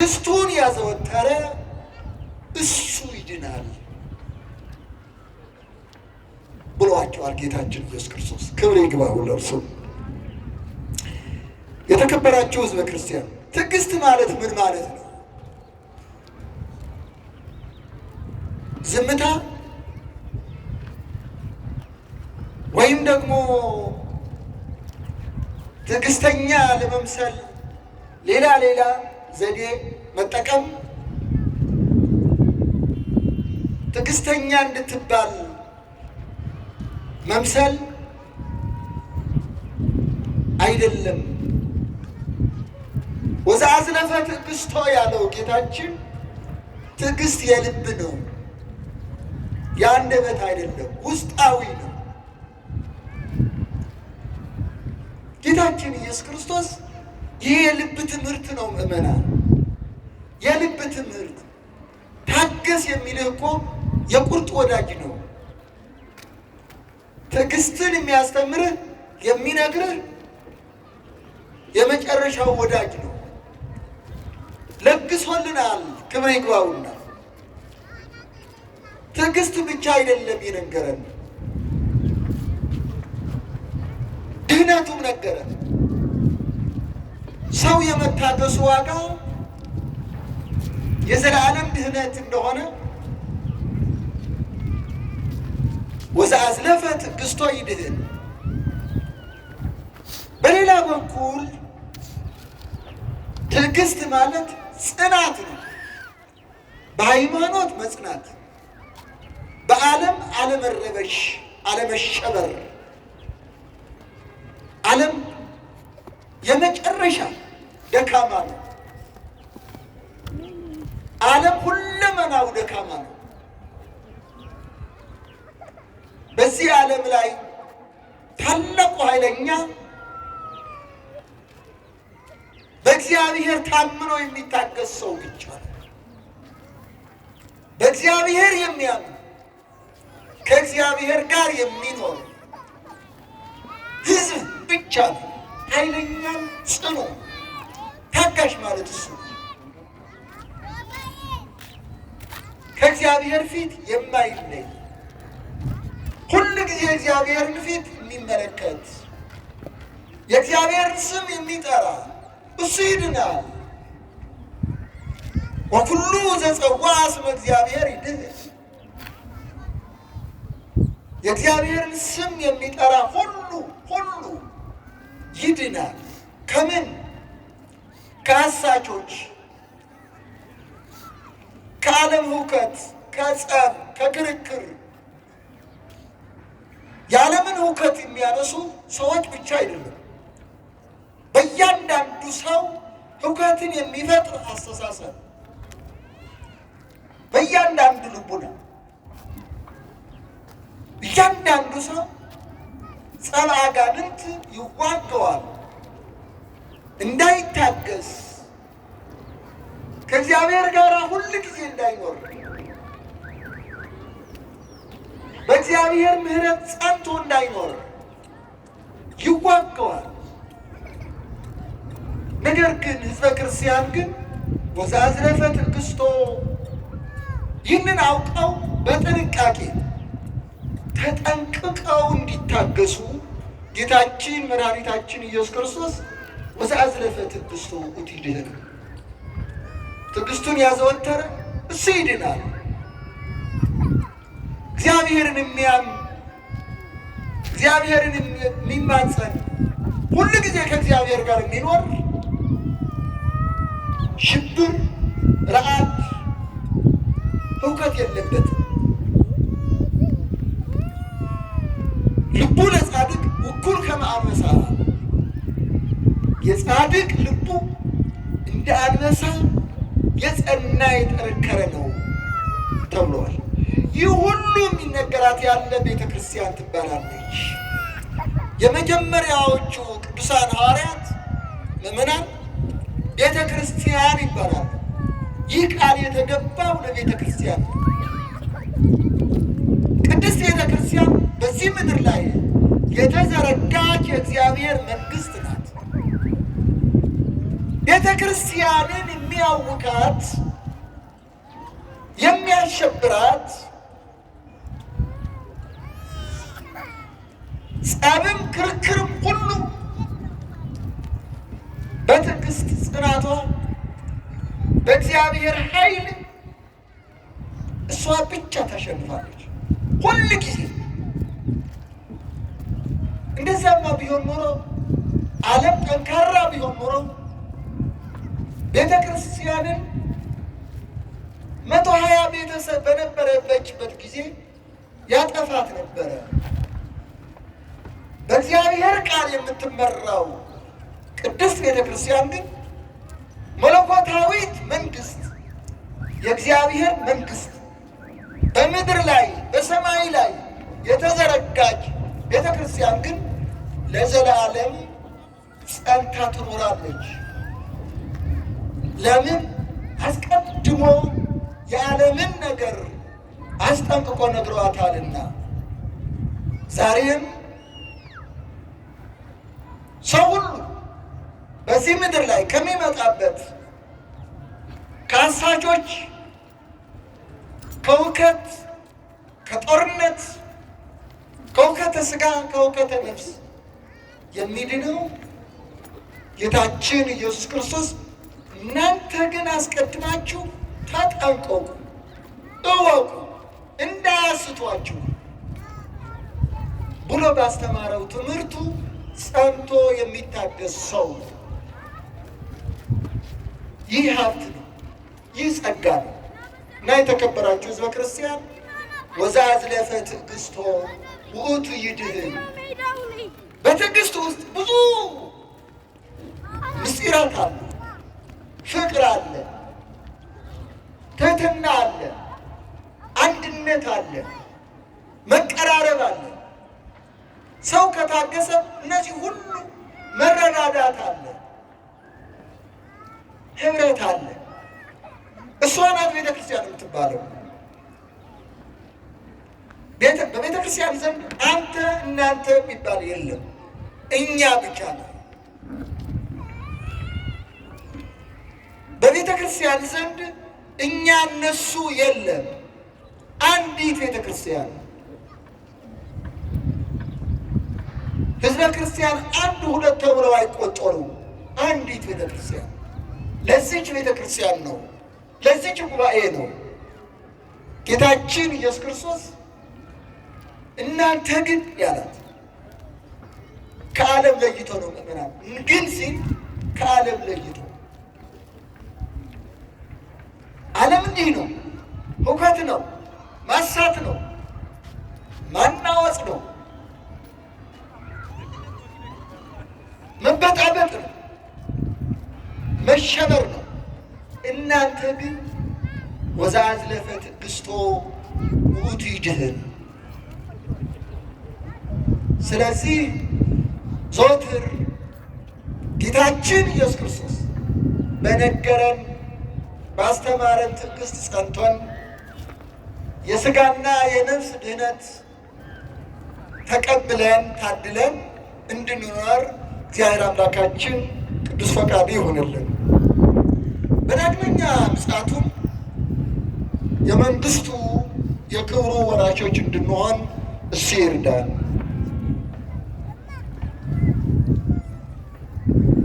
ትዕግስቱን ያዘወተረ እሱ ይድናል ብሏቸዋል ጌታችን ኢየሱስ ክርስቶስ። ክብር ይግባው ለእርሱ። የተከበራችሁ ሕዝበ ክርስቲያን፣ ትዕግስት ማለት ምን ማለት ነው? ዝምታ ወይም ደግሞ ትዕግስተኛ ለመምሰል ሌላ ዘዴ መጠቀም፣ ትዕግስተኛ እንድትባል መምሰል አይደለም። ወዘአዝለፈ ትዕግስቶ ያለው ጌታችን ትዕግስት የልብ ነው፣ የአንደበት አይደለም፣ ውስጣዊ ነው። ጌታችን ኢየሱስ ክርስቶስ ይህ የልብ ትምህርት ነው። ምእመናን፣ የልብ ትምህርት ታገስ የሚልህ እኮ የቁርጥ ወዳጅ ነው። ትዕግስትን የሚያስተምርህ የሚነግርህ የመጨረሻው ወዳጅ ነው። ለግሶልናል፣ ክብር ይግባውና ትዕግስት ብቻ አይደለም የነገረን፣ ድህነቱም ነገረን። ሰው የመታገሱ ዋጋ የዘላለም ድህነት እንደሆነ ወዘአዝለፈ ትዕግስቶ ይድህን። በሌላ በኩል ትዕግስት ማለት ጽናት ነው። በሃይማኖት መጽናት፣ በዓለም አለመረበሽ፣ አለመሸበር። ዓለም የመጨረሻ ደካማ ነው። ዓለም ሁለመናው ደካማ ነው። በዚህ ዓለም ላይ ታላቁ ኃይለኛ በእግዚአብሔር ታምኖ የሚታገስ ሰው ብቻ ነው። በእግዚአብሔር የሚያምን ከእግዚአብሔር ጋር የሚኖር ሕዝብ ብቻ ነው ኃይለኛም ጽኑ ታጋሽ ማለት እሱ። ከእግዚአብሔር ፊት የማይለይ ሁል ጊዜ እግዚአብሔርን ፊት የሚመለከት የእግዚአብሔርን ስም የሚጠራ እሱ ይድናል። ወኩሉ ዘጸዋ ስመ እግዚአብሔር ይድን። የእግዚአብሔርን ስም የሚጠራ ሁሉ ይድናል። ከምን? ከአሳቾች፣ ከዓለም ሁከት፣ ከጸብ፣ ከክርክር። የዓለምን ሁከት የሚያነሱ ሰዎች ብቻ አይደለም። በእያንዳንዱ ሰው ሁከትን የሚፈጥር አስተሳሰብ፣ በእያንዳንዱ ልቡና እያንዳንዱ ሰው ጸብ አጋንንት ይዋገዋል። እንዳይታገስ ከእግዚአብሔር ጋር ሁል ጊዜ እንዳይኖር በእግዚአብሔር ምሕረት ጸንቶ እንዳይኖር ይዋገዋል። ነገር ግን ሕዝበ ክርስቲያን ግን ወዘአዝለፈ ትዕግስቶ ይህንን አውቀው በጥንቃቄ ተጠንቅቀው እንዲታገሱ ጌታችን መድኃኒታችን ኢየሱስ ክርስቶስ ወዘአዝለፈ ትዕግስቶ ይድህን። ትዕግስቱን ያዘወተረ እሱ ይድናል። እግዚአብሔርን የሚያምን እግዚአብሔርን የሚማጸን ሁሉ ጊዜ ከእግዚአብሔር ጋር የሚኖር ሽብር፣ ረዓድ፣ ሁከት የለበትም። ልቡ ለጻድቅ ውኩል ከመ አንበሳ፣ የጻድቅ ልቡ እንደ አንበሳ የጸና የጠነከረ ነው ተብሏል። ይህ ሁሉ የሚነገራት ያለ ቤተ ክርስቲያን ትባላለች። የመጀመሪያዎቹ ቅዱሳን ሐዋርያት ምዕመናን ቤተ ክርስቲያን ይባላል። ይህ ቃል የተገባው ለቤተ ክርስቲያን ነው። ቅድስት ቤተ ክርስቲያን በዚህ ምድር ላይ የተዘረጋች የእግዚአብሔር መንግሥት ናት። ቤተ ክርስቲያንን የሚያውካት የሚያሸብራት ጸብም ክርክርም ሁሉ በትዕግስት ጽናቷ በእግዚአብሔር ኃይል እሷ ብቻ ታሸንፋለች ሁል ጊዜ። እንደዛማ ቢሆን ኖሮ ዓለም ጠንካራ ቢሆን ኖሮ ቤተ ክርስቲያንን 120 ቤተሰብ በነበረበችበት ጊዜ ያጠፋት ነበረ። በእግዚአብሔር ቃል የምትመራው ቅድስት ቤተ ክርስቲያን ግን መለኮታዊት መንግስት፣ የእግዚአብሔር መንግስት በምድር ላይ በሰማይ ላይ የተዘረጋች ቤተ ክርስቲያን ግን ለዘላለም ጸንታ ትኖራለች። ለምን? አስቀድሞ የዓለምን ነገር አስጠንቅቆ ነግሯታልና። ዛሬም ሰው ሁሉ በዚህ ምድር ላይ ከሚመጣበት ከአሳቾች፣ ከውከት፣ ከጦርነት፣ ከውከተ ሥጋ፣ ከውከተ ነፍስ የሚድነው ጌታችን ኢየሱስ ክርስቶስ እናንተ ግን አስቀድማችሁ ተጠንቀቁ፣ እወቁ፣ እንዳያስቷችሁ ብሎ ባስተማረው ትምህርቱ ጸንቶ የሚታገስ ሰው ይህ ሀብት ነው፣ ይህ ጸጋ ነው እና የተከበራችሁ ሕዝበ ክርስቲያን ወዘአዝለፈ ትዕግሥቶ ውእቱ ይድኅን። በትዕግስት ውስጥ ብዙ ምስጢራት አለ፣ ፍቅር አለ፣ ትህትና አለ፣ አንድነት አለ፣ መቀራረብ አለ። ሰው ከታገሰ እነዚህ ሁሉ መረዳዳት አለ፣ ህብረት አለ። እሷ ናት ቤተ ክርስቲያን የምትባለው። በቤተ ክርስቲያን ዘንድ አንተ እናንተ የሚባል የለም፣ እኛ ብቻ ነው። በቤተ ክርስቲያን ዘንድ እኛ እነሱ የለም፣ አንዲት ቤተ ክርስቲያን። ህዝበ ክርስቲያን አንድ ሁለት ተብለው አይቆጠሩም፣ አንዲት ቤተ ክርስቲያን። ለዚች ቤተ ክርስቲያን ነው፣ ለዚች ጉባኤ ነው ጌታችን ኢየሱስ ክርስቶስ እናንተ ግን ያላት። ከዓለም ለይቶ ነው ምእመናን ግን ሲል ከዓለም ለይቶ። ዓለም እንዲህ ነው፣ ሁከት ነው፣ ማሳት ነው፣ ማናወጽ ነው፣ መበጣበጥ ነው፣ መሸበር ነው። እናንተ ግን ወዘአዝለፈ ትዕግሥቶ ውእቱ ይድኅን። ስለዚህ ዘወትር ጌታችን ኢየሱስ ክርስቶስ በነገረን ባስተማረን ትዕግስት ጸንቶን የሥጋና የነፍስ ድህነት ተቀብለን ታድለን እንድንኖር እግዚአብሔር አምላካችን ቅዱስ ፈቃዱ ይሆንልን። በዳግመኛ ምጽአቱም የመንግስቱ የክብሩ ወራሾች እንድንሆን እሱ ይርዳን።